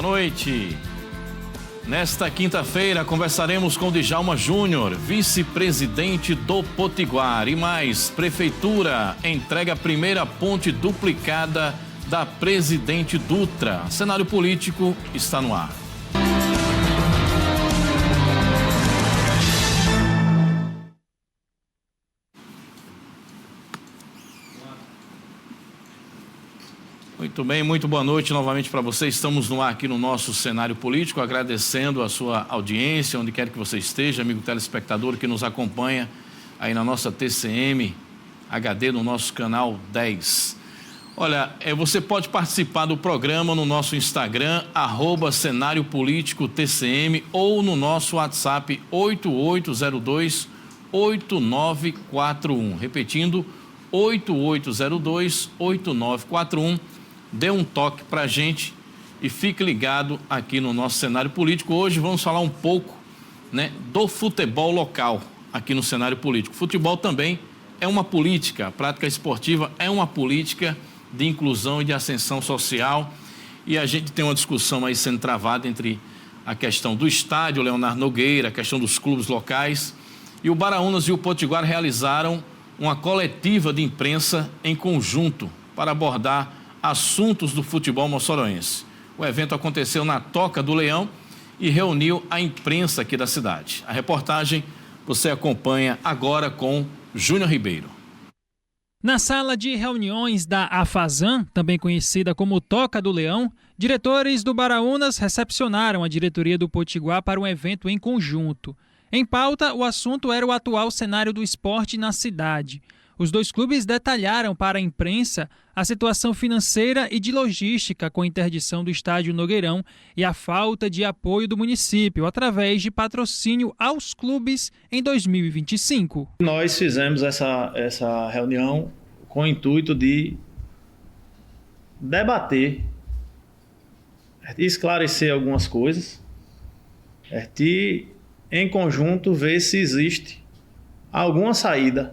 Boa noite. Nesta quinta-feira conversaremos com Djalma Júnior, vice-presidente do Potiguar. E mais, Prefeitura entrega a primeira ponte duplicada da Presidente Dutra. Cenário político está no ar. Muito bem, muito boa noite novamente para você. Estamos no ar aqui no nosso cenário político, agradecendo a sua audiência, onde quer que você esteja, amigo telespectador que nos acompanha aí na nossa TCM HD, no nosso canal 10. Olha, você pode participar do programa no nosso Instagram, @Cenário Político TCM, ou no nosso WhatsApp 8802-8941. Repetindo, 8802-8941. Dê um toque para a gente e fique ligado aqui no nosso cenário político. Hoje vamos falar um pouco, do futebol local aqui no cenário político. Futebol também é uma política, a prática esportiva é uma política de inclusão e de ascensão social. E a gente tem uma discussão aí sendo travada entre a questão do estádio Leonardo Nogueira, a questão dos clubes locais. E o Baraunas e o Potiguar realizaram uma coletiva de imprensa em conjunto para abordar assuntos do futebol moçoroense. O evento aconteceu na Toca do Leão e reuniu a imprensa aqui da cidade. A reportagem você acompanha agora com Júnior Ribeiro. Na sala de reuniões da AFAZAN, também conhecida como Toca do Leão, diretores do Baraunas recepcionaram a diretoria do Potiguar para um evento em conjunto. Em pauta, o assunto era o atual cenário do esporte na cidade. Os dois clubes detalharam para a imprensa a situação financeira e de logística com a interdição do estádio Nogueirão e a falta de apoio do município através de patrocínio aos clubes em 2025. Nós fizemos essa reunião com o intuito de debater, esclarecer algumas coisas e, em conjunto, ver se existe alguma saída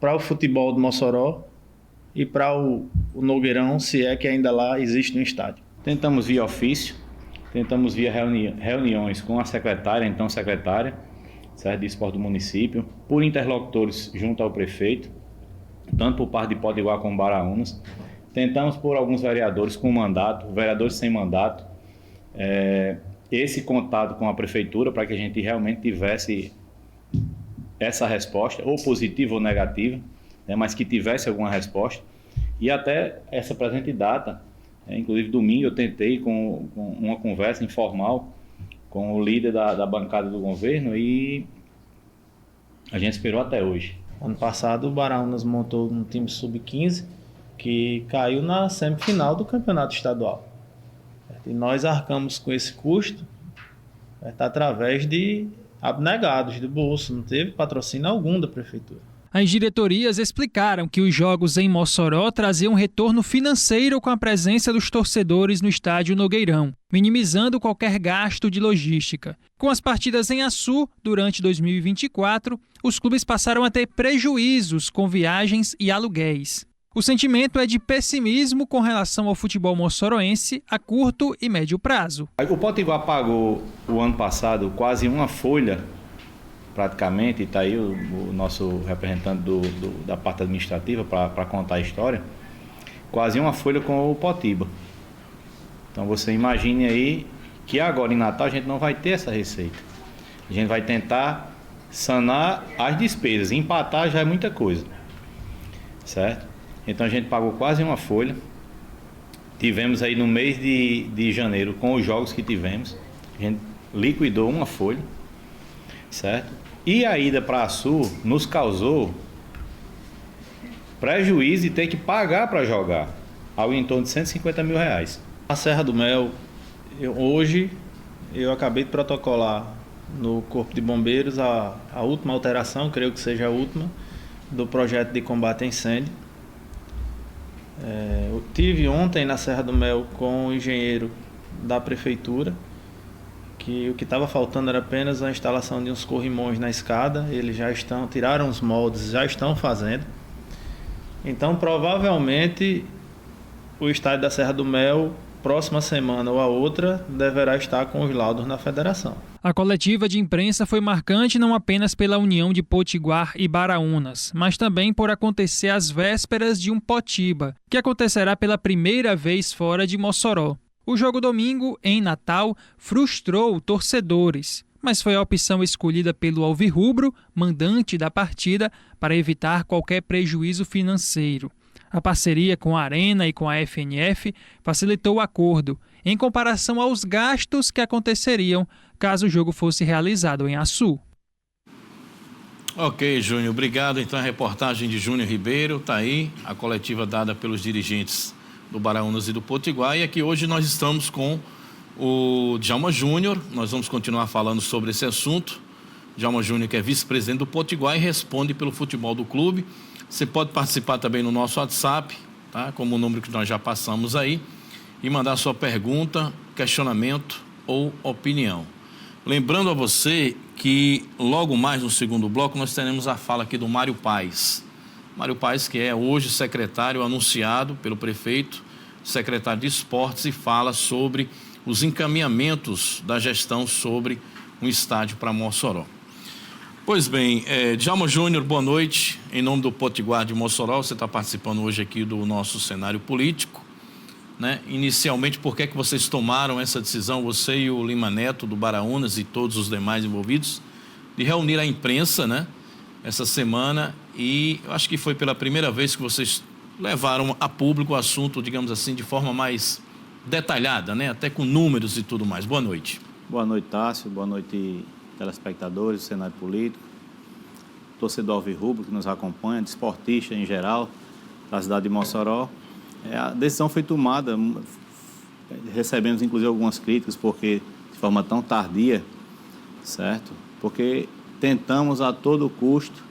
para o futebol do Mossoró e para o Nogueirão, se é que ainda lá existe um estádio. Tentamos via ofício, tentamos via reuniões com a secretária, certo, de esporte do município, por interlocutores junto ao prefeito, tanto por parte de Potiguar como Baraunas. Tentamos por alguns vereadores com mandato, vereadores sem mandato, esse contato com a prefeitura para que a gente realmente tivesse essa resposta, ou positiva ou negativa, mas que tivesse alguma resposta. E até essa presente data, inclusive domingo, eu tentei com uma conversa informal com o líder da bancada do governo e a gente esperou até hoje. Ano passado o Baraunas montou um time sub-15 que caiu na semifinal do campeonato estadual. E nós arcamos com esse custo através de abnegados do bolso, não teve patrocínio algum da prefeitura. As diretorias explicaram que os jogos em Mossoró traziam retorno financeiro com a presença dos torcedores no estádio Nogueirão, minimizando qualquer gasto de logística. Com as partidas em Açu, durante 2024, os clubes passaram a ter prejuízos com viagens e aluguéis. O sentimento é de pessimismo com relação ao futebol moçoroense a curto e médio prazo. O Potiguar pagou o ano passado quase uma folha, praticamente, e está aí o nosso representante da parte administrativa para contar a história, quase uma folha com o Potiba. Então você imagine aí que agora em Natal a gente não vai ter essa receita. A gente vai tentar sanar as despesas, empatar já é muita coisa, certo? Então a gente pagou quase uma folha. Tivemos aí no mês de janeiro, com os jogos que tivemos, a gente liquidou uma folha, certo? E a ida para Açu nos causou prejuízo de ter que pagar para jogar, algo em torno de R$150 mil. A Serra do Mel, hoje eu acabei de protocolar no Corpo de Bombeiros a última alteração, creio que seja a última, do projeto de combate a incêndio. Eu tive ontem na Serra do Mel com o engenheiro da prefeitura, que o que estava faltando era apenas a instalação de uns corrimões na escada. Eles já tiraram os moldes, já estão fazendo. Então provavelmente o estádio da Serra do Mel próxima semana ou a outra deverá estar com os laudos na federação. A coletiva de imprensa foi marcante não apenas pela união de Potiguar e Baraunas, mas também por acontecer às vésperas de um Potiba, que acontecerá pela primeira vez fora de Mossoró. O jogo domingo, em Natal, frustrou torcedores, mas foi a opção escolhida pelo Alvirrubro, mandante da partida, para evitar qualquer prejuízo financeiro. A parceria com a Arena e com a FNF facilitou o acordo, em comparação aos gastos que aconteceriam caso o jogo fosse realizado em Açu. Ok, Júnior, obrigado. Então a reportagem de Júnior Ribeiro está aí, a coletiva dada pelos dirigentes do Baraunas e do Potiguar, e aqui hoje nós estamos com o Djalma Júnior. Nós vamos continuar falando sobre esse assunto. Djalma Júnior, que é vice-presidente do Potiguar e responde pelo futebol do clube. Você pode participar também no nosso WhatsApp, tá? Como o número que nós já passamos aí, e mandar sua pergunta, questionamento ou opinião. Lembrando a você que logo mais no segundo bloco nós teremos a fala aqui do Mário Paes. Mário Paes, que é hoje secretário anunciado pelo prefeito, secretário de esportes, e fala sobre os encaminhamentos da gestão sobre um estádio para Mossoró. Pois bem, Djalma Júnior, boa noite. Em nome do Potiguar de Mossoró, você está participando hoje aqui do nosso cenário político, né? Inicialmente, por que é que vocês tomaram essa decisão, você e o Lima Neto do Baraunas e todos os demais envolvidos, de reunir a imprensa, né, essa semana? E eu acho que foi pela primeira vez que vocês levaram a público o assunto, digamos assim, de forma mais detalhada, né, até com números e tudo mais. Boa noite. Boa noite, Tássio. Boa noite, telespectadores do cenário político, torcedor alvirrubro que nos acompanha, desportista em geral, da cidade de Mossoró. A decisão foi tomada, recebemos inclusive algumas críticas, porque de forma tão tardia, certo? Porque tentamos a todo custo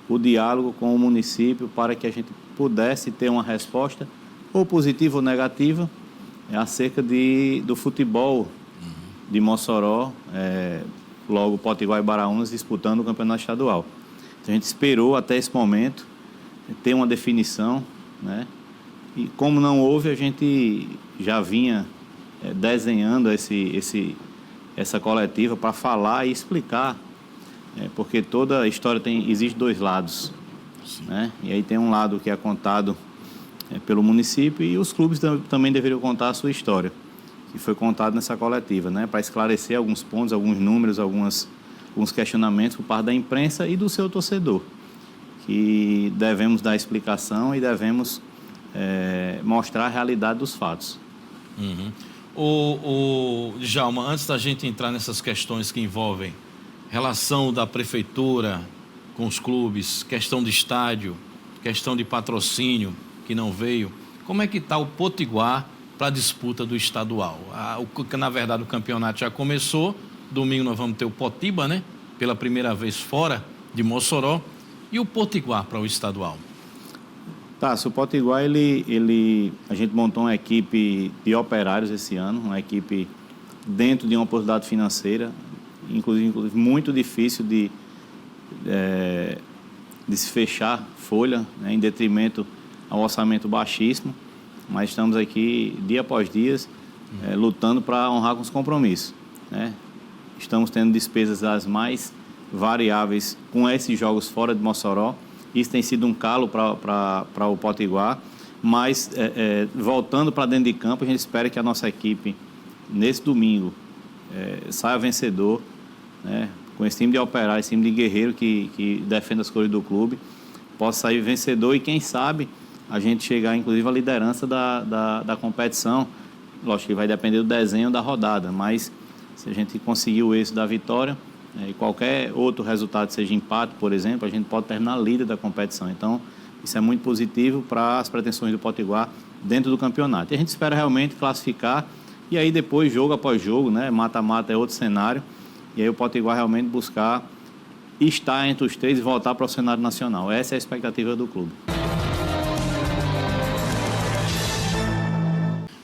o diálogo com o município para que a gente pudesse ter uma resposta, ou positiva ou negativa, acerca do futebol de Mossoró, logo Potiguar e Baraunas disputando o campeonato estadual. Então, a gente esperou até esse momento ter uma definição, né? E como não houve, a gente já vinha desenhando essa coletiva para falar e explicar, porque toda a história existe dois lados, né? E aí tem um lado que é contado pelo município, e os clubes também deveriam contar a sua história, que foi contado nessa coletiva, né, para esclarecer alguns pontos, alguns números, alguns questionamentos por parte da imprensa e do seu torcedor, que devemos dar explicação e devemos mostrar a realidade dos fatos. Uhum. O Djalma, antes da gente entrar nessas questões que envolvem relação da prefeitura com os clubes, questão de estádio, questão de patrocínio que não veio, como é que está o Potiguar para a disputa do estadual? Na verdade, o campeonato já começou. Domingo nós vamos ter o Potiba, né? Pela primeira vez fora de Mossoró. E o Potiguar para o estadual? Tá, o Potiguar, a gente montou uma equipe de operários esse ano, uma equipe dentro de uma oportunidade financeira, inclusive muito difícil de se fechar folha, né, em detrimento ao orçamento baixíssimo. Mas estamos aqui, dia após dia, lutando para honrar com os compromissos, né? Estamos tendo despesas as mais variáveis com esses jogos fora de Mossoró. Isso tem sido um calo para o Potiguar. Mas, voltando para dentro de campo, a gente espera que a nossa equipe, nesse domingo, saia vencedor, né? Com esse time de operário, esse time de guerreiro que defende as cores do clube, possa sair vencedor e, quem sabe, a gente chegar, inclusive, à liderança da competição. Lógico que vai depender do desenho da rodada, mas se a gente conseguir o êxito da vitória, e qualquer outro resultado, seja empate, por exemplo, a gente pode terminar líder da competição. Então, isso é muito positivo para as pretensões do Potiguar dentro do campeonato. E a gente espera realmente classificar, e aí depois, jogo após jogo, né, mata-mata é outro cenário, e aí o Potiguar realmente buscar estar entre os três e voltar para o cenário nacional. Essa é a expectativa do clube.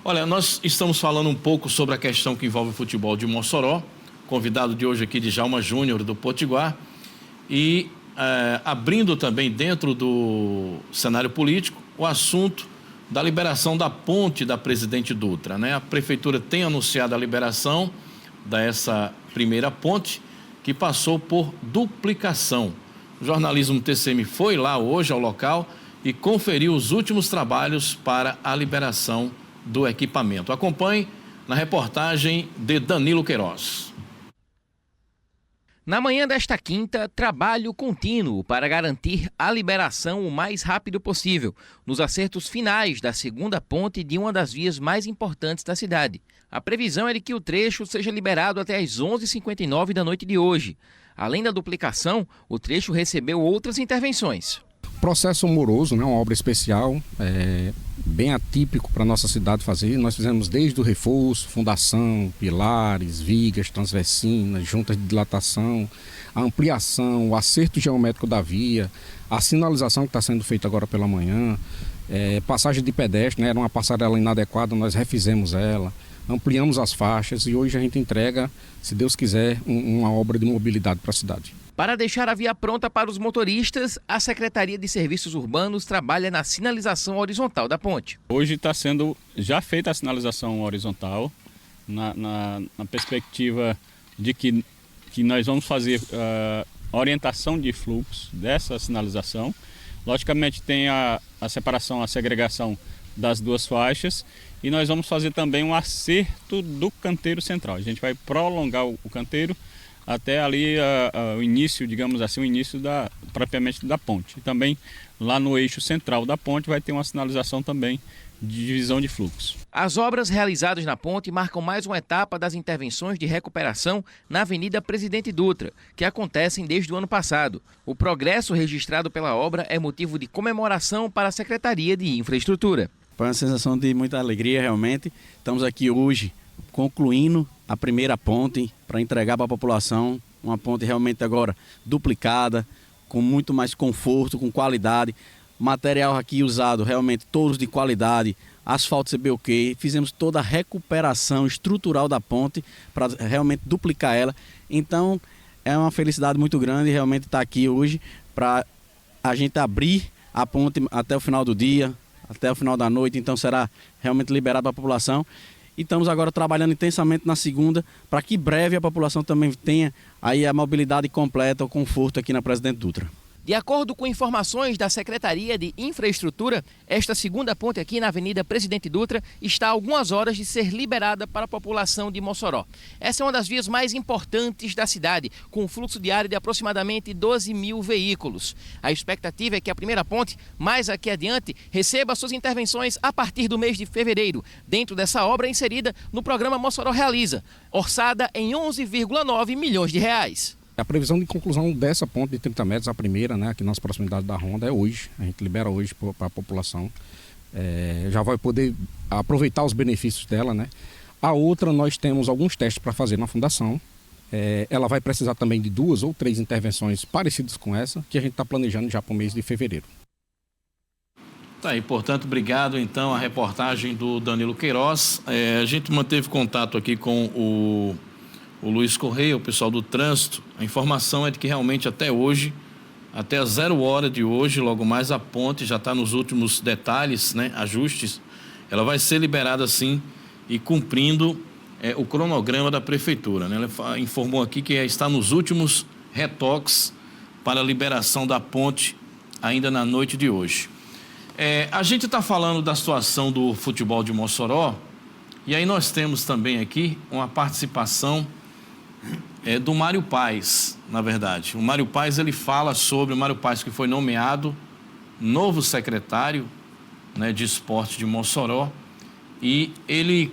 Olha, nós estamos falando um pouco sobre a questão que envolve o futebol de Mossoró. Convidado de hoje aqui, Djalma Júnior, do Potiguar. E abrindo também dentro do cenário político o assunto da liberação da ponte da Presidente Dutra, né? A Prefeitura tem anunciado a liberação dessa primeira ponte, que passou por duplicação. O jornalismo TCM foi lá hoje ao local e conferiu os últimos trabalhos para a liberação do equipamento. Acompanhe na reportagem de Danilo Queiroz. Na manhã desta quinta, trabalho contínuo para garantir a liberação o mais rápido possível, nos acertos finais da segunda ponte de uma das vias mais importantes da cidade. A previsão é de que o trecho seja liberado até às 11h59 da noite de hoje. Além da duplicação, o trecho recebeu outras intervenções. Processo moroso, né? Uma obra especial, bem atípico para a nossa cidade fazer. Nós fizemos desde o reforço, fundação, pilares, vigas, transversinas, juntas de dilatação, a ampliação, o acerto geométrico da via, a sinalização que está sendo feita agora pela manhã, passagem de pedestre, né? Era uma passarela inadequada, nós refizemos ela, ampliamos as faixas e hoje a gente entrega, se Deus quiser, uma obra de mobilidade para a cidade. Para deixar a via pronta para os motoristas, a Secretaria de Serviços Urbanos trabalha na sinalização horizontal da ponte. Hoje está sendo já feita a sinalização horizontal, na perspectiva de que nós vamos fazer orientação de fluxo dessa sinalização. Logicamente tem a separação, a segregação das duas faixas e nós vamos fazer também um acerto do canteiro central. A gente vai prolongar o canteiro até ali o início, digamos assim, o início propriamente da ponte. E também lá no eixo central da ponte vai ter uma sinalização também de divisão de fluxo. As obras realizadas na ponte marcam mais uma etapa das intervenções de recuperação na Avenida Presidente Dutra, que acontecem desde o ano passado. O progresso registrado pela obra é motivo de comemoração para a Secretaria de Infraestrutura. Foi uma sensação de muita alegria, realmente. Estamos aqui hoje concluindo a primeira ponte para entregar para a população, uma ponte realmente agora duplicada, com muito mais conforto, com qualidade, material aqui usado realmente todos de qualidade, asfalto CBOK, fizemos toda a recuperação estrutural da ponte para realmente duplicar ela. Então é uma felicidade muito grande realmente estar aqui hoje para a gente abrir a ponte até o final do dia, até o final da noite, então será realmente liberado para a população. E estamos agora trabalhando intensamente na segunda para que breve a população também tenha aí a mobilidade completa, o conforto aqui na Presidente Dutra. De acordo com informações da Secretaria de Infraestrutura, esta segunda ponte aqui na Avenida Presidente Dutra está a algumas horas de ser liberada para a população de Mossoró. Essa é uma das vias mais importantes da cidade, com um fluxo diário de aproximadamente 12 mil veículos. A expectativa é que a primeira ponte, mais aqui adiante, receba suas intervenções a partir do mês de fevereiro, dentro dessa obra inserida no programa Mossoró Realiza, orçada em 11,9 milhões de reais. A previsão de conclusão dessa ponte de 30 metros, a primeira, né, aqui nas proximidades da Ronda, é hoje. A gente libera hoje para a população. Já vai poder aproveitar os benefícios dela, né? A outra, nós temos alguns testes para fazer na fundação. Ela vai precisar também de 2 ou 3 intervenções parecidas com essa, que a gente está planejando já para o mês de fevereiro. Tá aí, portanto, obrigado então a reportagem do Danilo Queiroz. A gente manteve contato aqui com o Luiz Correia, o pessoal do trânsito. A informação é de que realmente até hoje, até a 0 hora de hoje, logo mais a ponte já está nos últimos detalhes, né, ajustes. Ela vai ser liberada sim e cumprindo o cronograma da prefeitura, né? Ela informou aqui que está nos últimos retoques para a liberação da ponte ainda na noite de hoje. A gente está falando da situação do futebol de Mossoró e aí nós temos também aqui uma participação do Mário Paes, na verdade. O Mário Paes, ele fala sobre o Mário Paes, que foi nomeado novo secretário, né, de esporte de Mossoró, e ele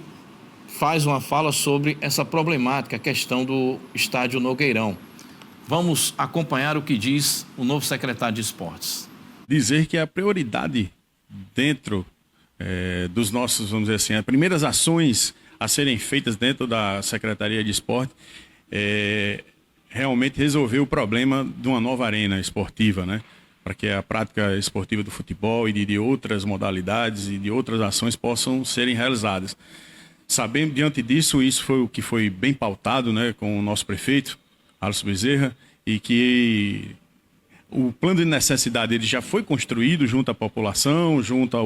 faz uma fala sobre essa problemática, a questão do estádio Nogueirão. Vamos acompanhar o que diz o novo secretário de esportes. Dizer que a prioridade dentro dos nossos, vamos dizer assim, as primeiras ações a serem feitas dentro da Secretaria de Esporte realmente resolver o problema de uma nova arena esportiva, né? Para que a prática esportiva do futebol e de outras modalidades e de outras ações possam serem realizadas. Sabendo, diante disso, isso foi o que foi bem pautado, né, com o nosso prefeito, Alisson Bezerra, e que o plano de necessidade ele já foi construído junto à população, junto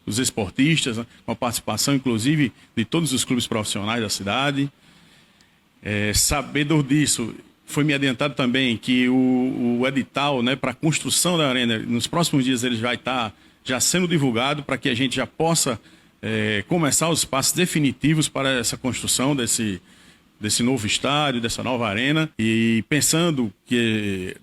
dos esportistas, né? Com a participação, inclusive, de todos os clubes profissionais da cidade. Sabedor disso, foi me adiantado também que o edital, né, para a construção da arena, nos próximos dias ele vai estar já sendo divulgado para que a gente já possa começar os passos definitivos para essa construção desse novo estádio, dessa nova arena, e pensando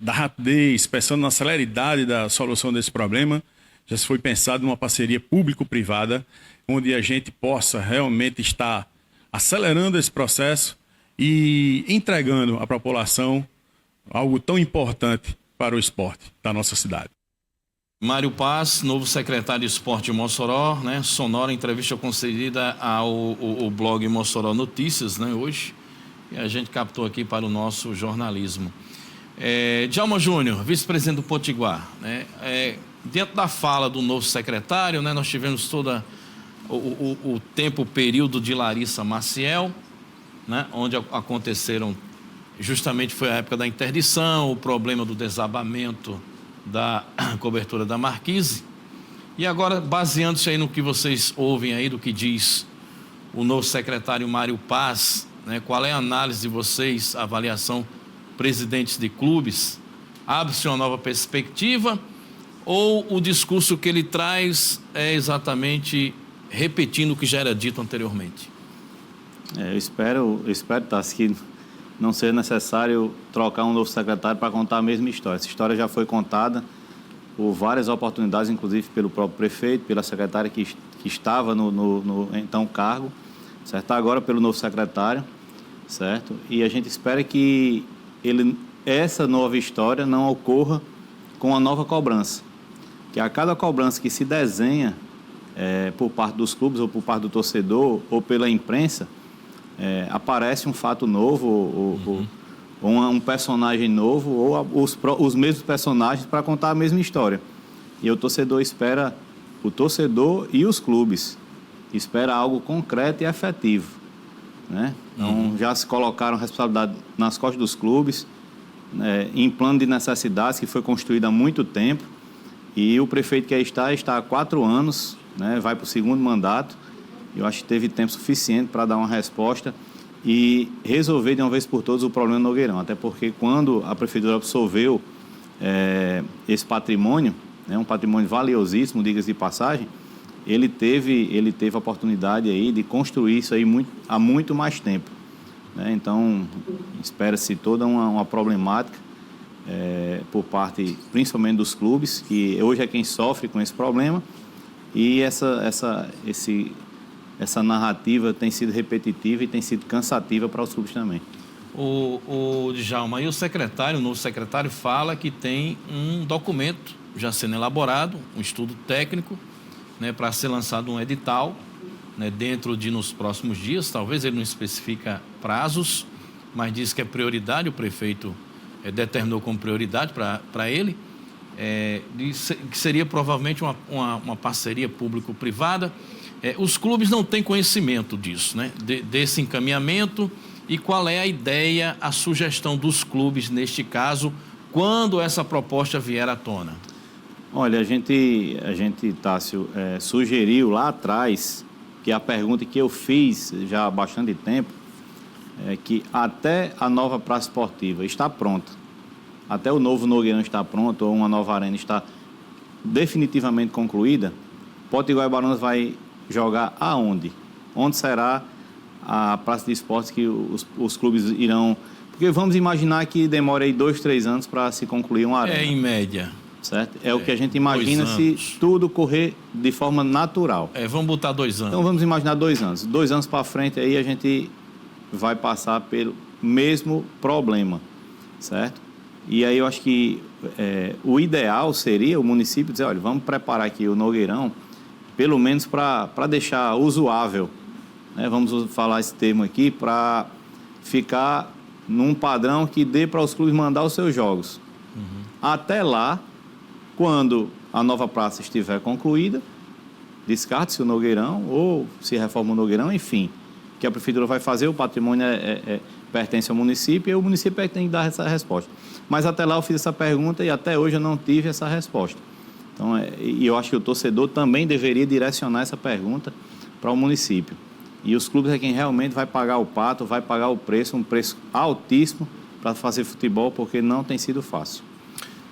da rapidez, pensando na celeridade da solução desse problema, já se foi pensado numa parceria público-privada, onde a gente possa realmente estar acelerando esse processo e entregando à população algo tão importante para o esporte da nossa cidade. Mário Paz, novo secretário de Esporte de Mossoró, né? Sonora entrevista concedida ao blog Mossoró Notícias, né? Hoje, e a gente captou aqui para o nosso jornalismo. Djalma Júnior, vice-presidente do Potiguar, né? Dentro da fala do novo secretário, né? Nós tivemos todo o período de Larissa Maciel, né? Onde aconteceram, justamente foi a época da interdição, o problema do desabamento da cobertura da Marquise. E agora, baseando-se aí no que vocês ouvem aí, do que diz o novo secretário Mário Paz, né, qual é a análise de vocês, a avaliação, presidentes de clubes? Abre-se uma nova perspectiva ou o discurso que ele traz é exatamente repetindo o que já era dito anteriormente? Eu espero, Tassi, que não seja necessário trocar um novo secretário para contar a mesma história. Essa história já foi contada por várias oportunidades, inclusive pelo próprio prefeito, pela secretária que estava no então cargo, certo? Agora pelo novo secretário, certo? E a gente espera que essa nova história não ocorra com a nova cobrança. Que a cada cobrança que se desenha por parte dos clubes ou por parte do torcedor ou pela imprensa, aparece um fato novo ou um personagem novo ou os mesmos personagens para contar a mesma história. E o torcedor espera, o torcedor e os clubes espera algo concreto e efetivo, né? Então, já se colocaram responsabilidade nas costas dos clubes, em plano de necessidades que foi construído há muito tempo, e o prefeito que aí está há 4 anos, né? Vai para o 2º mandato. Eu acho que teve tempo suficiente para dar uma resposta e resolver de uma vez por todas o problema do Nogueirão. Até porque quando a prefeitura absorveu esse patrimônio, né, um patrimônio valiosíssimo, diga-se de passagem, ele teve a oportunidade aí de construir isso aí há muito mais tempo, né? Então, espera-se toda uma problemática por parte, principalmente dos clubes, que hoje é quem sofre com esse problema, e essa narrativa tem sido repetitiva e tem sido cansativa para os clubes também. O Djalma, e o novo secretário fala que tem um documento já sendo elaborado, um estudo técnico, né, para ser lançado um edital, né, nos próximos dias. Talvez ele não especifica prazos, mas diz que é prioridade, o prefeito determinou como prioridade para ele, que seria provavelmente uma parceria público-privada. Os clubes não têm conhecimento disso, né? Desse encaminhamento, e qual é a ideia, a sugestão dos clubes neste caso, quando essa proposta vier à tona? Olha, a gente Tássio, sugeriu lá atrás, que a pergunta que eu fiz já há bastante tempo, que até a nova praça esportiva está pronta, até o novo Nogueirão está pronto, ou uma nova arena está definitivamente concluída, Potiguar e Barões vai jogar aonde? Onde será a praça de esportes que os clubes irão... Porque vamos imaginar que demore aí 2, 3 anos para se concluir uma arena. Em média. Certo? O que a gente imagina se tudo correr de forma natural. Vamos botar 2 anos. Então vamos imaginar 2 anos. 2 anos para frente aí a gente vai passar pelo mesmo problema, certo? E aí eu acho que o ideal seria o município dizer, olha, vamos preparar aqui o Nogueirão, pelo menos para deixar usuável, né? Vamos falar esse termo aqui, para ficar num padrão que dê para os clubes mandar os seus jogos. Até lá, quando a nova praça estiver concluída, descarte-se o Nogueirão ou se reforma o Nogueirão, enfim, que a prefeitura vai fazer, o patrimônio pertence ao município e o município tem que dar essa resposta. Mas até lá eu fiz essa pergunta e até hoje eu não tive essa resposta. Então, e eu acho que o torcedor também deveria direcionar essa pergunta para o município. E os clubes é quem realmente vai pagar o pato, vai pagar o preço, um preço altíssimo para fazer futebol, porque não tem sido fácil.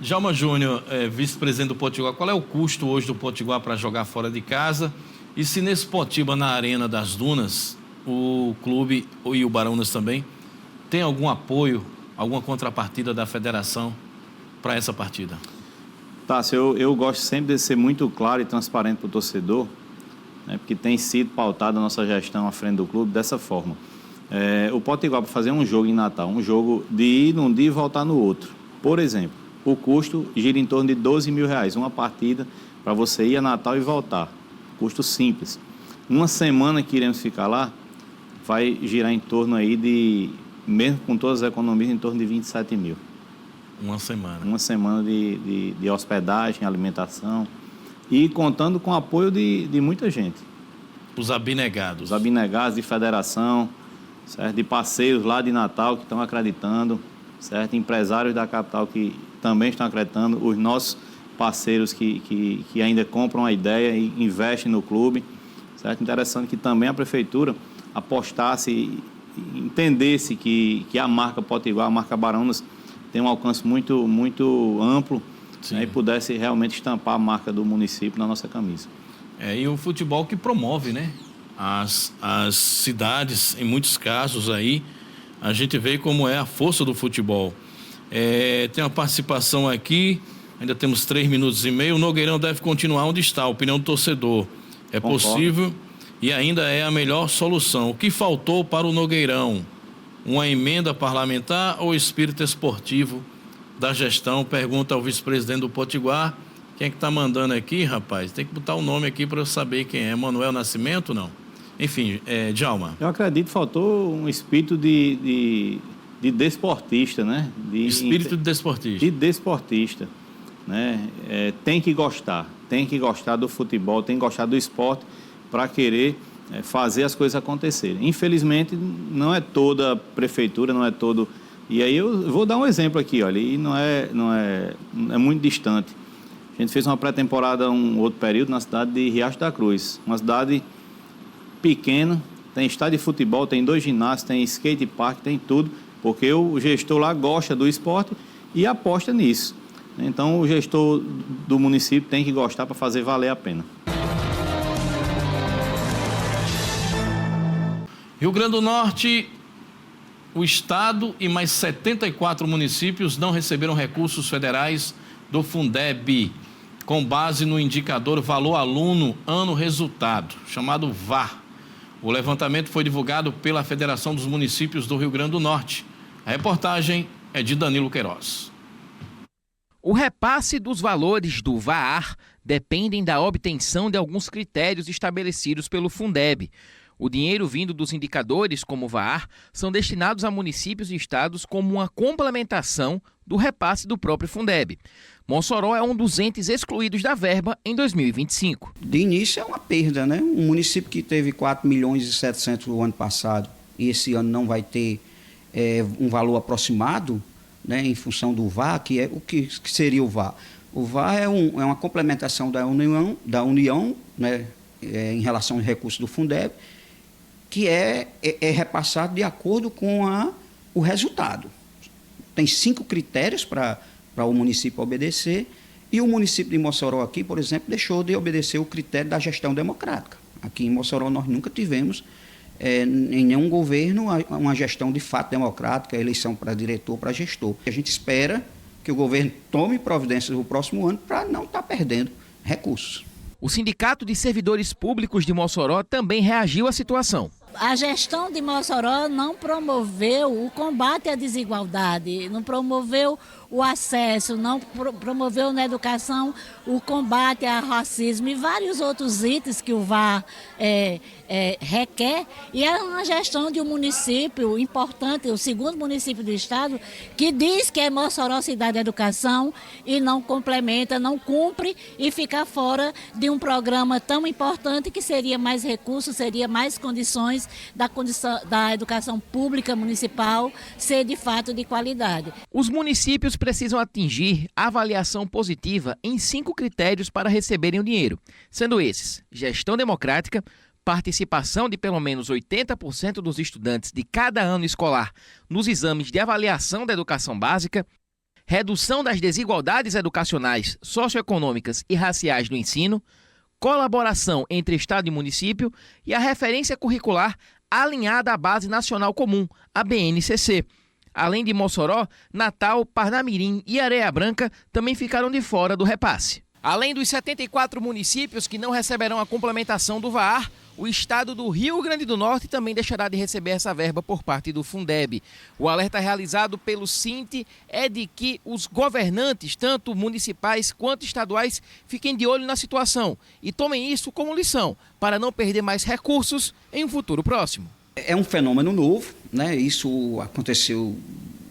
Djalma Júnior, vice-presidente do Potiguar, qual é o custo hoje do Potiguar para jogar fora de casa? E se nesse Potiba, na Arena das Dunas, o clube e o Baraunas também, tem algum apoio, alguma contrapartida da federação para essa partida? Tássio, eu gosto sempre de ser muito claro e transparente para o torcedor, né, porque tem sido pautada a nossa gestão à frente do clube dessa forma. O Potiguar, para fazer um jogo em Natal, um jogo de ir num dia e voltar no outro, por exemplo, o custo gira em torno de R$12 mil, uma partida para você ir a Natal e voltar, custo simples. Uma semana que iremos ficar lá, vai girar em torno aí de, mesmo com todas as economias, em torno de 27 mil. Uma semana. Uma semana de hospedagem, alimentação e contando com o apoio de muita gente. Os abnegados. Os abnegados de federação, certo? De parceiros lá de Natal que estão acreditando, certo? Empresários da capital que também estão acreditando, os nossos parceiros que ainda compram a ideia e investem no clube, certo? Interessante que também a prefeitura apostasse e entendesse que a marca Potiguar, a marca Baraunas, tem um alcance muito, muito amplo, né, e pudesse realmente estampar a marca do município na nossa camisa. E o futebol que promove, né? As cidades, em muitos casos aí, a gente vê como é a força do futebol. Tem uma participação aqui, ainda temos 3 minutos e meio. O Nogueirão deve continuar onde está, a opinião do torcedor. É Concordo. Possível e ainda é a melhor solução. O que faltou para o Nogueirão? Uma emenda parlamentar ou espírito esportivo da gestão? Pergunta ao vice-presidente do Potiguar. Quem é que está mandando aqui, rapaz? Tem que botar o nome aqui para eu saber quem é. Manuel Nascimento, não? Enfim, Djalma. Eu acredito que faltou um espírito de desportista, né? Espírito de desportista. De desportista, né? Tem que gostar do futebol, tem que gostar do esporte para querer fazer as coisas acontecerem. Infelizmente, não é toda prefeitura, não é todo... E aí eu vou dar um exemplo aqui, olha, e não é muito distante. A gente fez uma pré-temporada, um outro período, na cidade de Riacho da Cruz. Uma cidade pequena, tem estádio de futebol, tem 2 ginásios, tem skate park, tem tudo, porque o gestor lá gosta do esporte e aposta nisso. Então, o gestor do município tem que gostar para fazer valer a pena. Rio Grande do Norte, o estado e mais 74 municípios não receberam recursos federais do Fundeb, com base no indicador Valor Aluno Ano Resultado, chamado VAR. O levantamento foi divulgado pela Federação dos Municípios do Rio Grande do Norte. A reportagem é de Danilo Queiroz. O repasse dos valores do VAR dependem da obtenção de alguns critérios estabelecidos pelo Fundeb. O dinheiro vindo dos indicadores, como o VAR, são destinados a municípios e estados como uma complementação do repasse do próprio Fundeb. Mossoró é um dos entes excluídos da verba em 2025. De início é uma perda, né? Um município que teve 4 milhões e 700 no ano passado e esse ano não vai ter um valor aproximado, né, em função do VAR, que é o que seria o VAR. O VAR é uma complementação da União, né, em relação aos recursos do Fundeb, que é repassado de acordo com o resultado. Tem 5 critérios para o município obedecer, e o município de Mossoró aqui, por exemplo, deixou de obedecer o critério da gestão democrática. Aqui em Mossoró nós nunca tivemos, em nenhum governo, uma gestão de fato democrática, eleição para diretor, para gestor. A gente espera que o governo tome providências no próximo ano para não estar perdendo recursos. O Sindicato de Servidores Públicos de Mossoró também reagiu à situação. A gestão de Mossoró não promoveu o combate à desigualdade, não promoveu o acesso, não promoveu na educação o combate ao racismo e vários outros itens que o VAR requer. E é uma gestão de um município importante, o segundo município do estado, que diz que é Mossoró Cidade de Educação e não complementa, não cumpre e fica fora de um programa tão importante que seria mais recursos, seria mais condições da educação pública municipal ser de fato de qualidade. Os municípios clubes precisam atingir avaliação positiva em 5 critérios para receberem o dinheiro, sendo esses: gestão democrática, participação de pelo menos 80% dos estudantes de cada ano escolar nos exames de avaliação da educação básica, redução das desigualdades educacionais, socioeconômicas e raciais no ensino, colaboração entre Estado e município e a referência curricular alinhada à Base Nacional Comum, a BNCC. Além de Mossoró, Natal, Parnamirim e Areia Branca também ficaram de fora do repasse. Além dos 74 municípios que não receberão a complementação do VAR, o estado do Rio Grande do Norte também deixará de receber essa verba por parte do Fundeb. O alerta realizado pelo Sinte é de que os governantes, tanto municipais quanto estaduais, fiquem de olho na situação e tomem isso como lição para não perder mais recursos em um futuro próximo. É um fenômeno novo, né? Isso aconteceu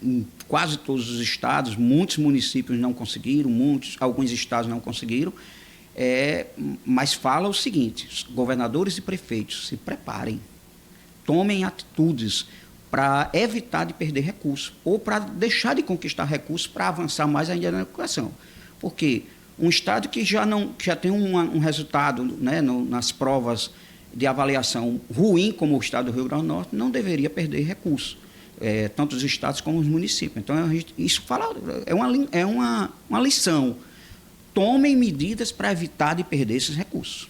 em quase todos os estados, muitos municípios não conseguiram, alguns estados não conseguiram. Mas fala o seguinte: governadores e prefeitos se preparem, tomem atitudes para evitar de perder recursos ou para deixar de conquistar recursos para avançar mais ainda na educação. Porque um estado que já tem um resultado, né, nas provas de avaliação ruim, como o estado do Rio Grande do Norte, não deveria perder recursos, tanto os estados como os municípios. Então, isso é uma lição. Tomem medidas para evitar de perder esses recursos.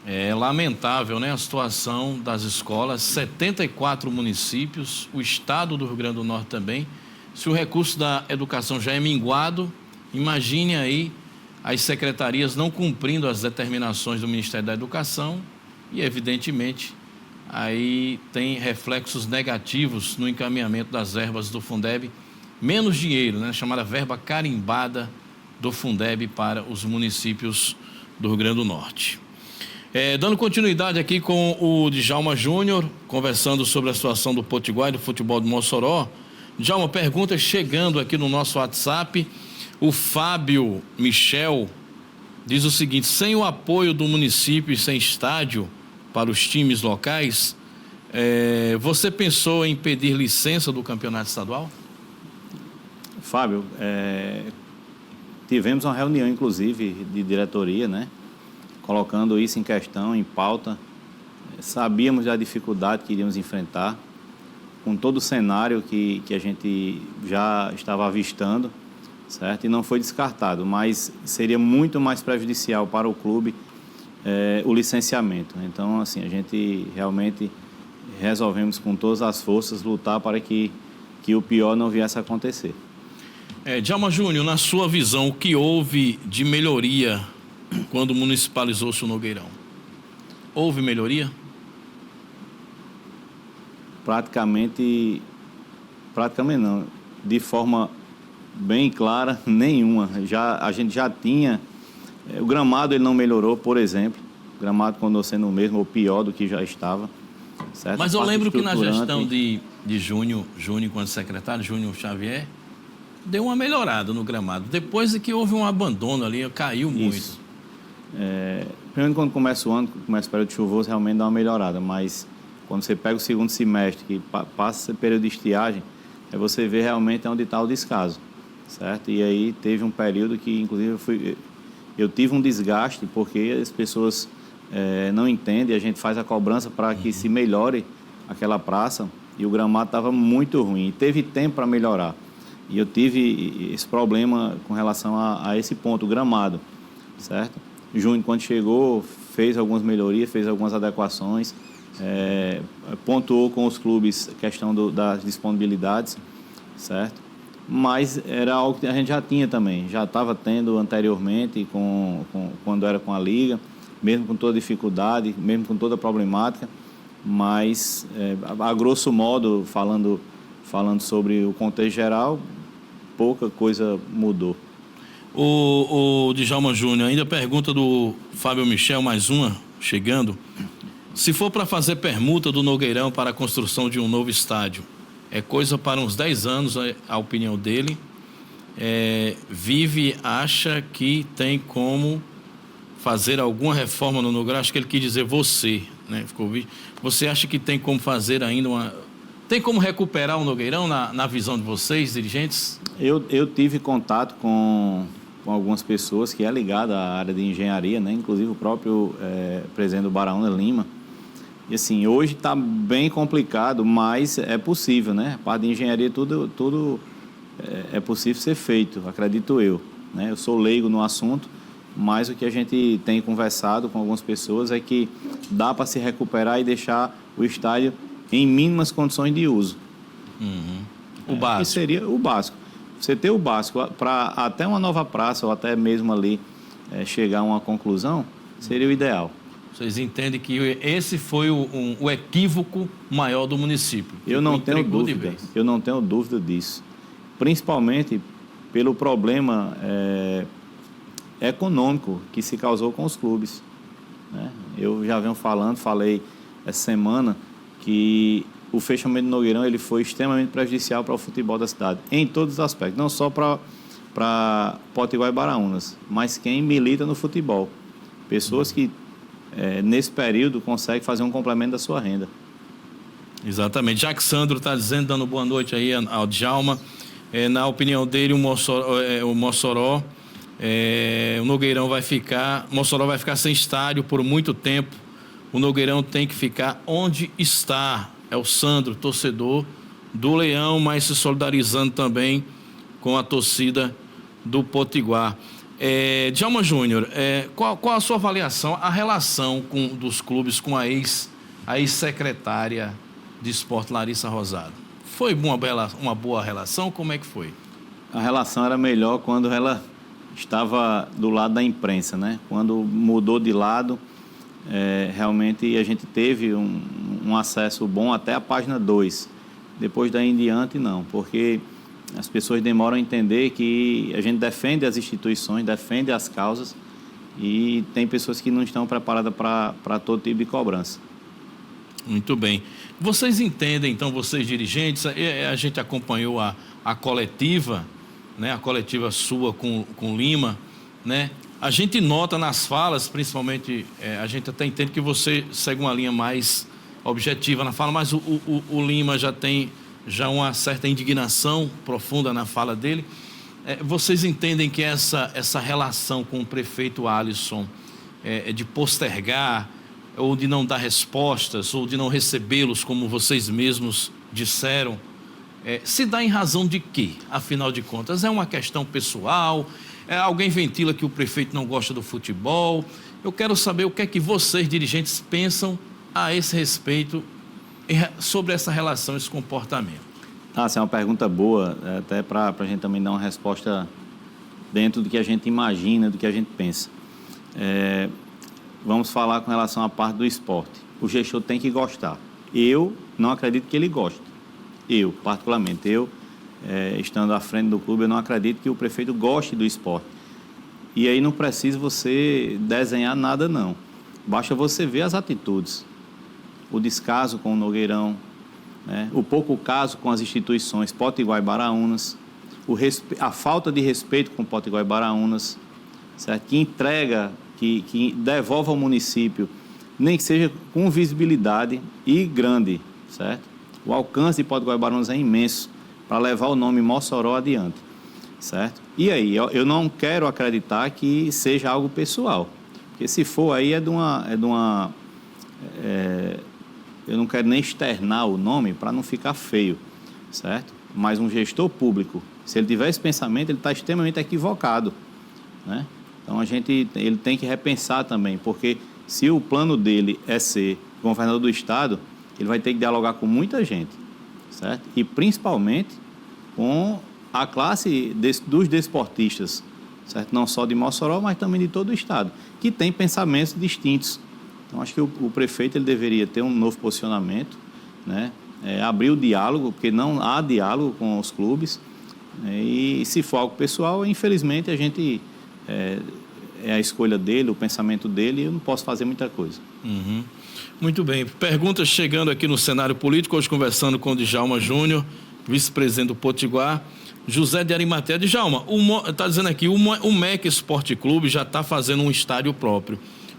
É lamentável, né, a situação das escolas, 74 municípios, o estado do Rio Grande do Norte também. Se o recurso da educação já é minguado, imagine aí as secretarias não cumprindo as determinações do Ministério da Educação e, evidentemente, aí tem reflexos negativos no encaminhamento das verbas do Fundeb. Menos dinheiro, né, chamada verba carimbada do Fundeb para os municípios do Rio Grande do Norte. Dando continuidade aqui com o Djalma Júnior, conversando sobre a situação do Potiguar e do futebol de Mossoró. Djalma, pergunta chegando aqui no nosso WhatsApp. O Fábio Michel diz o seguinte: sem o apoio do município e sem estádio para os times locais, você pensou em pedir licença do campeonato estadual? Fábio, tivemos uma reunião, inclusive, de diretoria, né? Colocando isso em questão, em pauta. Sabíamos da dificuldade que iríamos enfrentar, com todo o cenário que a gente já estava avistando, certo? E não foi descartado, mas seria muito mais prejudicial para o clube o licenciamento. Então, assim, a gente realmente resolvemos com todas as forças lutar para que o pior não viesse a acontecer. Djalma Júnior, na sua visão, o que houve de melhoria quando municipalizou-se o Nogueirão? Houve melhoria? Praticamente não. De forma bem clara, nenhuma. A gente já tinha... O gramado ele não melhorou, por exemplo. O gramado continuou sendo o mesmo ou pior do que já estava. Certo? Mas eu lembro que na gestão de Júnior, enquanto secretário, Júnior Xavier, deu uma melhorada no gramado. Depois de que houve um abandono ali, caiu muito. Primeiro, quando começa o ano, começa o período chuvoso, realmente dá uma melhorada. Mas quando você pega o segundo semestre, que passa esse período de estiagem, aí você vê realmente onde está o descaso. Certo? E aí teve um período que, inclusive, eu tive um desgaste, porque as pessoas não entendem, a gente faz a cobrança para que se melhore aquela praça, e o gramado estava muito ruim. E teve tempo para melhorar. E eu tive esse problema com relação a esse ponto, o gramado, certo? Júnior, quando chegou, fez algumas melhorias, fez algumas adequações, pontuou com os clubes a questão das disponibilidades, certo? Mas era algo que a gente já tinha também, já estava tendo anteriormente, quando era com a Liga, mesmo com toda dificuldade, mesmo com toda a problemática, mas, a grosso modo, falando sobre o contexto geral, pouca coisa mudou. O Djalma Júnior, ainda pergunta do Fábio Michel, mais uma, chegando. Se for para fazer permuta do Nogueirão para a construção de um novo estádio, é coisa para uns 10 anos, a opinião dele. Acha que tem como fazer alguma reforma no Nogueirão? Acho que ele quis dizer você, né? Você acha que tem como fazer ainda Tem como recuperar o Nogueirão na visão de vocês, dirigentes? Eu tive contato com algumas pessoas que é ligada à área de engenharia, né? Inclusive o próprio presidente do Baraúnas, Lima. E assim, hoje está bem complicado, mas é possível, né? A parte de engenharia, tudo é possível ser feito, acredito eu, né? Eu sou leigo no assunto, mas o que a gente tem conversado com algumas pessoas é que dá para se recuperar e deixar o estádio em mínimas condições de uso. O básico. Que seria o básico. Você ter o básico para até uma nova praça ou até mesmo ali chegar a uma conclusão, seria o ideal. Vocês entendem que esse foi o equívoco maior do município? Eu não tenho dúvida disso. Principalmente pelo problema econômico que se causou com os clubes, né? Eu já falei essa semana que o fechamento do Nogueirão ele foi extremamente prejudicial para o futebol da cidade, em todos os aspectos, não só para Potiguar e Baraúnas, mas quem milita no futebol. Pessoas que, nesse período, conseguem fazer um complemento da sua renda. Exatamente. Já que Sandro está dizendo, dando boa noite aí ao Djalma, na opinião dele, o Mossoró, o Nogueirão Mossoró vai ficar sem estádio por muito tempo. O Nogueirão tem que ficar onde está. É o Sandro, torcedor do Leão, mas se solidarizando também com a torcida do Potiguar. Djalma Júnior, qual a sua avaliação, a relação dos clubes com a ex-secretária de Esporte, Larissa Rosado? Foi uma boa relação? Como é que foi? A relação era melhor quando ela estava do lado da imprensa, né? Quando mudou de lado, realmente a gente teve um acesso bom até a página 2. Depois daí em diante, não, porque as pessoas demoram a entender que a gente defende as instituições, defende as causas e tem pessoas que não estão preparadas para todo tipo de cobrança. Muito bem. Vocês entendem, então, vocês dirigentes, a gente acompanhou a coletiva, né, a coletiva sua com Lima, né? A gente nota nas falas, principalmente, a gente até entende que você segue uma linha mais objetiva na fala, mas o Lima já tem uma certa indignação profunda na fala dele. Vocês entendem que essa relação com o prefeito Alisson de postergar, ou de não dar respostas, ou de não recebê-los, como vocês mesmos disseram, se dá em razão de quê, afinal de contas? É uma questão pessoal? Alguém ventila que o prefeito não gosta do futebol? Eu quero saber o que é que vocês, dirigentes, pensam a esse respeito, sobre essa relação, esse comportamento. Essa é uma pergunta boa, até para a gente também dar uma resposta dentro do que a gente imagina, do que a gente pensa. Vamos falar com relação à parte do esporte. O gestor tem que gostar. Eu não acredito que ele goste. Eu, particularmente, estando à frente do clube, eu não acredito que o prefeito goste do esporte. E aí não precisa você desenhar nada, não. Basta você ver as atitudes. O descaso com o Nogueirão, né? O pouco caso com as instituições Potiguar e Baraúnas, a falta de respeito com Potiguar e Baraúnas, certo? Que entrega, que devolve ao município, nem que seja com visibilidade e grande, certo? O alcance de Potiguar e Baraúnas é imenso para levar o nome Mossoró adiante, certo? E aí, eu não quero acreditar que seja algo pessoal, porque se for aí eu não quero nem externar o nome para não ficar feio, certo? Mas um gestor público, se ele tiver esse pensamento, ele está extremamente equivocado, né? Então ele tem que repensar também, porque se o plano dele é ser governador do estado, ele vai ter que dialogar com muita gente, certo? E principalmente com a classe dos desportistas, certo? Não só de Mossoró, mas também de todo o estado, que tem pensamentos distintos. Então, acho que o prefeito ele deveria ter um novo posicionamento, né? Abrir o diálogo, porque não há diálogo com os clubes, né? E se for algo pessoal, infelizmente, a gente é a escolha dele, o pensamento dele, e eu não posso fazer muita coisa. Uhum. Muito bem. Perguntas chegando aqui no cenário político, hoje conversando com o Djalma Júnior, vice-presidente do Potiguar. José de Arimatea. Djalma, está dizendo aqui, o MEC Esporte Clube já está fazendo um estádio próprio.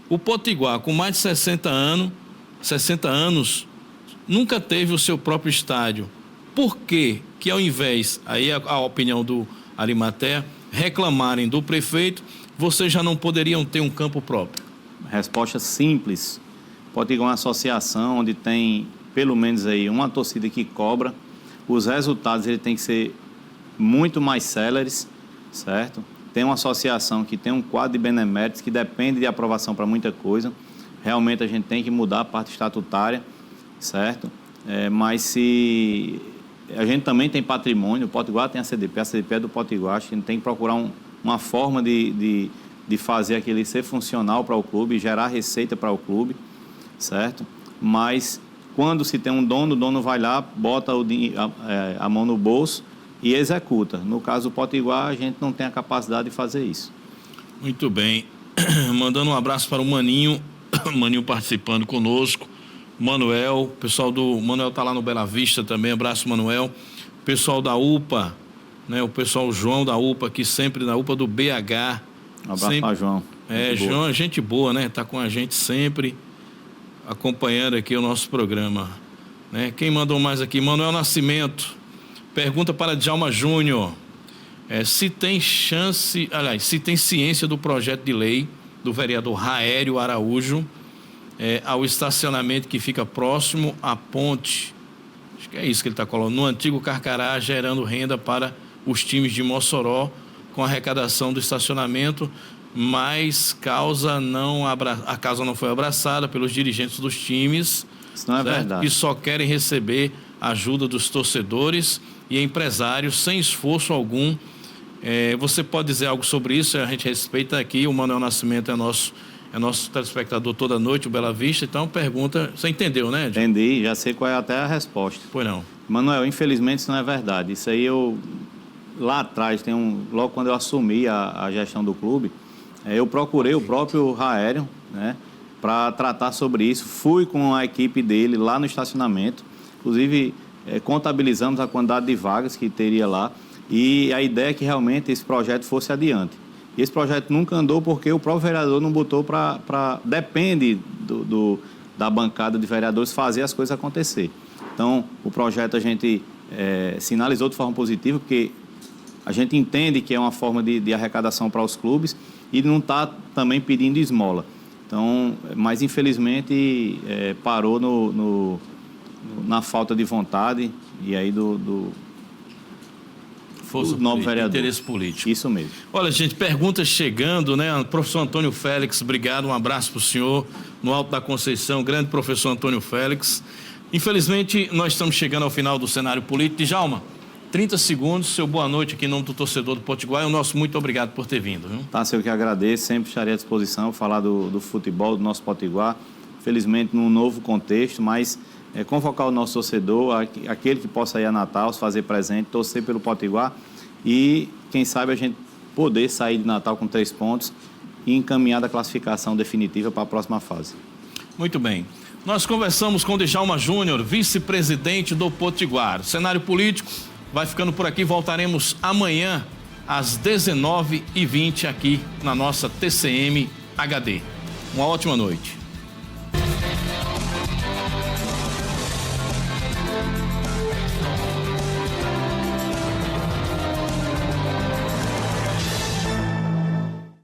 O Potiguar, com mais de 60 anos, nunca teve o seu próprio estádio. Por que ao invés, aí a opinião do Arimatea, reclamarem do prefeito, vocês já não poderiam ter um campo próprio? Resposta simples. Potiguar é uma associação onde tem pelo menos aí uma torcida que cobra. Os resultados ele tem que ser muito mais céleres, certo? Tem uma associação que tem um quadro de beneméritos que depende de aprovação para muita coisa. Realmente a gente tem que mudar a parte estatutária, certo? Mas se a gente também tem patrimônio, o Potiguar tem a CDP é do Potiguar, a gente tem que procurar uma forma de fazer aquele ser funcional para o clube, gerar receita para o clube, certo? Mas quando se tem um dono, o dono vai lá, bota a mão no bolso e executa. No caso do Potiguar, a gente não tem a capacidade de fazer isso. Muito bem. Mandando um abraço para o Maninho, Maninho participando conosco. Manuel, o pessoal do Manuel está lá no Bela Vista também, abraço Manuel. Pessoal da UPA, né? O pessoal João da UPA, aqui sempre na UPA do BH. Um abraço para João. João é gente boa, né? Está com a gente sempre, acompanhando aqui o nosso programa. Né? Quem mandou mais aqui? Manuel Nascimento. Pergunta para Djalma Júnior. Se tem chance, aliás, se tem ciência do projeto de lei do vereador Raério Araújo, ao estacionamento que fica próximo à ponte, acho que é isso que ele está colocando, no antigo Carcará, gerando renda para os times de Mossoró, com a arrecadação do estacionamento, mas a causa não foi abraçada pelos dirigentes dos times. Isso não é verdade. E só querem receber a ajuda dos torcedores e empresários sem esforço algum. Você pode dizer algo sobre isso? A gente respeita aqui, o Manuel Nascimento é nosso telespectador toda noite, o Bela Vista, então pergunta, você entendeu, né, Edson? Entendi, já sei qual é até a resposta. Pois não. Manuel, infelizmente isso não é verdade. Isso aí lá atrás, logo quando eu assumi a gestão do clube, eu procurei o próprio Raério, né, para tratar sobre isso. Fui com a equipe dele lá no estacionamento, inclusive contabilizamos a quantidade de vagas que teria lá e a ideia é que realmente esse projeto fosse adiante. E esse projeto nunca andou porque o próprio vereador não botou depende da bancada de vereadores fazer as coisas acontecer. Então, o projeto a gente sinalizou de forma positiva, porque a gente entende que é uma forma de arrecadação para os clubes e não está também pedindo esmola. Então, mas infelizmente parou na falta de vontade e aí do Força novo vereador. Interesse político. Isso mesmo. Olha, gente, perguntas chegando, né? O professor Antônio Félix, obrigado, um abraço para o senhor, no Alto da Conceição, grande professor Antônio Félix. Infelizmente, nós estamos chegando ao final do cenário político. Djalma, 30 segundos, seu boa noite aqui em nome do torcedor do Potiguar e o nosso muito obrigado por ter vindo. Viu? Tá, eu que agradeço, sempre estarei à disposição, falar do futebol, do nosso Potiguar, felizmente num novo contexto, mas convocar o nosso torcedor, aquele que possa ir a Natal, se fazer presente, torcer pelo Potiguar e, quem sabe, a gente poder sair de Natal com 3 pontos e encaminhar a classificação definitiva para a próxima fase. Muito bem. Nós conversamos com o Djalma Júnior, vice-presidente do Potiguar. O cenário político vai ficando por aqui, voltaremos amanhã às 19h20 aqui na nossa TCM HD. Uma ótima noite.